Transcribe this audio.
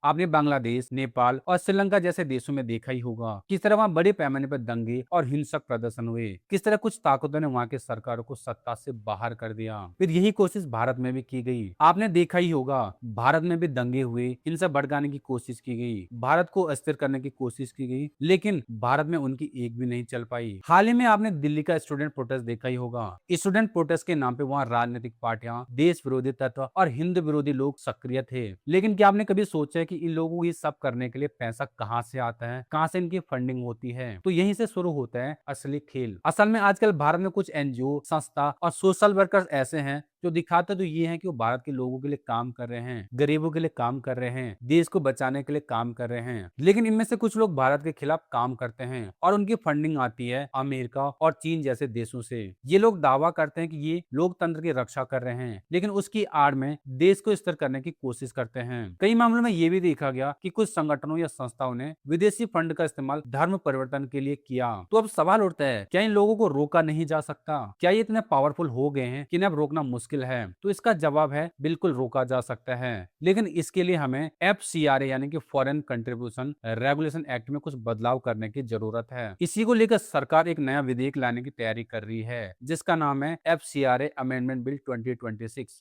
आपने बांग्लादेश, नेपाल और श्रीलंका जैसे देशों में देखा ही होगा किस तरह वहां बड़े पैमाने पर दंगे और हिंसक प्रदर्शन हुए, किस तरह कुछ ताकतों ने वहां के सरकारों को सत्ता से बाहर कर दिया। फिर यही कोशिश भारत में भी की गई। आपने देखा ही होगा भारत में भी दंगे हुए, हिंसा भड़काने की कोशिश की गई, भारत को अस्थिर करने की कोशिश की गई, लेकिन भारत में उनकी एक भी नहीं चल पाई। हाल ही में आपने दिल्ली का स्टूडेंट प्रोटेस्ट देखा ही होगा। स्टूडेंट प्रोटेस्ट के नाम पे वहां राजनीतिक पार्टियां, देश विरोधी तत्व और हिंदू विरोधी लोग सक्रिय थे। लेकिन क्या आपने कभी सोचा है कि इन लोगों को ये सब करने के लिए पैसा कहाँ से आता है, कहाँ से इनकी फंडिंग होती है? तो यहीं से शुरू होता है असली खेल। असल में आजकल भारत में कुछ एनजीओ, संस्था और सोशल वर्कर्स ऐसे हैं जो दिखाते तो ये हैं कि वो भारत के लोगों के लिए काम कर रहे हैं, गरीबों के लिए काम कर रहे हैं, देश को बचाने के लिए काम कर रहे हैं। लेकिन इनमें से कुछ लोग भारत के खिलाफ काम करते हैं और उनकी फंडिंग आती है अमेरिका और चीन जैसे देशों से। ये लोग दावा करते हैं कि ये लोकतंत्र की रक्षा कर रहे हैं, लेकिन उसकी आड़ में देश को स्थिर करने की कोशिश करते हैं। कई मामलों में ये भी देखा गया कि कुछ संगठनों या संस्थाओं ने विदेशी फंड का इस्तेमाल धर्म परिवर्तन के लिए किया। तो अब सवाल उठता है, क्या इन लोगों को रोका नहीं जा सकता? क्या ये इतने पावरफुल हो गए हैं कि इन्हें अब रोकना मुश्किल है? तो इसका जवाब है बिल्कुल रोका जा सकता है, लेकिन इसके लिए हमें FCRA यानी कि फॉरेन कंट्रीब्यूशन रेगुलेशन एक्ट में कुछ बदलाव करने की जरूरत है। इसी को लेकर सरकार एक नया विधेयक लाने की तैयारी कर रही है जिसका नाम है FCRA अमेंडमेंट बिल 2026।